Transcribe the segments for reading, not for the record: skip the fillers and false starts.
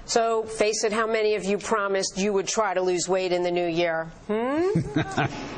So, face it, how many of you promised you would try to lose weight in the new year?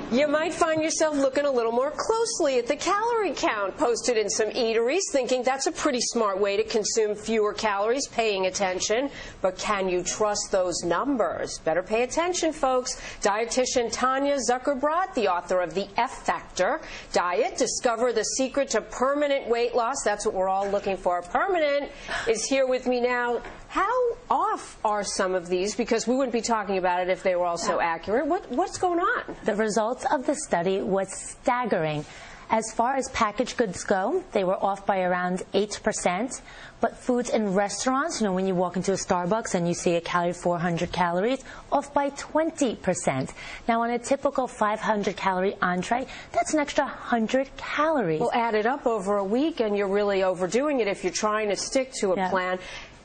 You might find yourself looking a little more closely at the calorie count posted in some eateries, thinking that's a pretty smart way to consume fewer calories, paying attention. But can you trust those numbers? Better pay attention, folks. Dietitian Tanya Zuckerbrot, the author of The F Factor Diet, Discover the Secret to Permanent Weight Loss. That's what we're all looking for. Permanent is here with me now. How off are some of these? Because we wouldn't be talking about it if they were all so accurate. What's going on? The results of the study was staggering. As far as packaged goods go, they were off by around 8%. But foods in restaurants, you know, when you walk into a Starbucks and you see a calorie 400 calories, off by 20%. Now, on a typical 500-calorie entree, that's an extra 100 calories. Well, add it up over a week, and you're really overdoing it if you're trying to stick to a plan.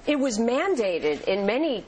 It was mandated in many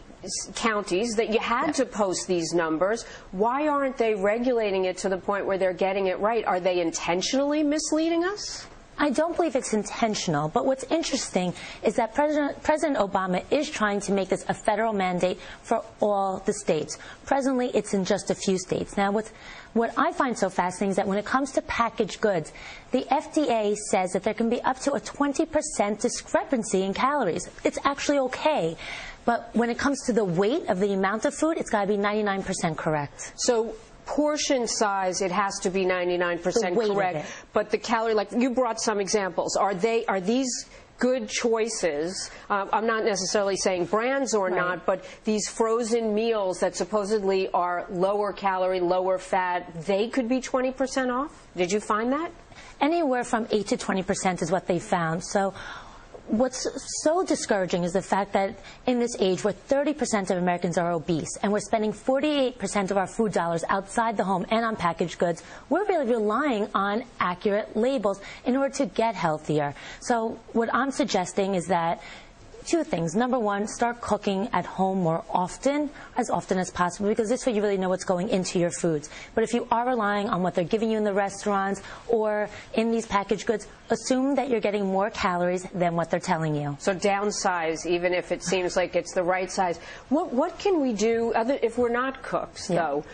counties that you had to post these numbers. Why aren't they regulating it to the point where they're getting it right? Are they intentionally misleading us? I don't believe it's intentional, but what's interesting is that President Obama is trying to make this a federal mandate for all the states. Presently, it's in just a few states. Now, what I find so fascinating is that when it comes to packaged goods, the FDA says that there can be up to a 20% discrepancy in calories. It's actually okay. But when it comes to the weight of the amount of food, it's got to be 99% correct. So portion size, it has to be 99% correct. But the calorie, like you brought some examples. Are these good choices? I'm not necessarily saying brands or not, but these frozen meals that supposedly are lower calorie, lower fat, they could be 20% off? Did you find that? Anywhere from 8 to 20% is what they found. So what's so discouraging is the fact that in this age where 30% of Americans are obese and we're spending 48% of our food dollars outside the home and on packaged goods, we're really relying on accurate labels in order to get healthier. So what I'm suggesting is that two things. Number one, start cooking at home more often as possible, because this way you really know what's going into your foods. But if you are relying on what they're giving you in the restaurants or in these packaged goods, assume that you're getting more calories than what they're telling you. So downsize, even if it seems like it's the right size. What can we do if we're not cooks, though?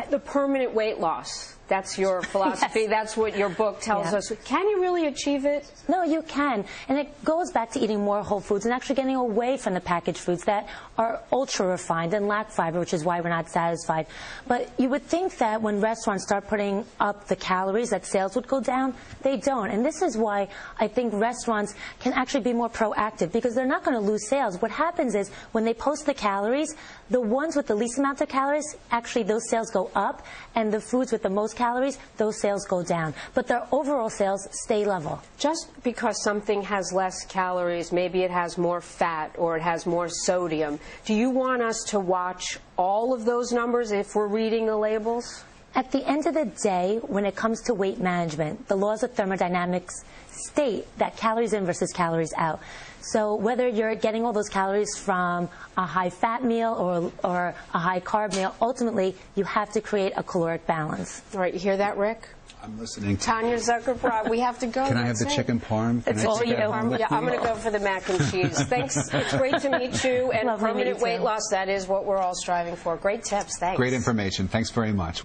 The permanent weight loss. That's your philosophy. Yes. That's what your book tells us. Can you really achieve it? No, you can. And it goes back to eating more whole foods and actually getting away from the packaged foods that are ultra refined and lack fiber, which is why we're not satisfied. But you would think that when restaurants start putting up the calories, that sales would go down. They don't. And this is why I think restaurants can actually be more proactive, because they're not going to lose sales. What happens is when they post the calories, the ones with the least amount of calories, actually those sales go up, and the foods with the most calories, those sales go down. But their overall sales stay level. Just because something has less calories, maybe it has more fat or it has more sodium, do you want us to watch all of those numbers if we're reading the labels? At the end of the day, when it comes to weight management, the laws of thermodynamics state that calories in versus calories out. So whether you're getting all those calories from a high-fat meal or a high-carb meal, ultimately you have to create a caloric balance. All right, you hear that, Rick? I'm listening. Tanya Zuckerbrot, we have to go. Can I have the chicken parm? It's all you. Yeah, I'm going to go for the mac and cheese. Thanks. It's great to meet you. And permanent weight loss, that is what we're all striving for. Great tips. Thanks. Great information. Thanks very much.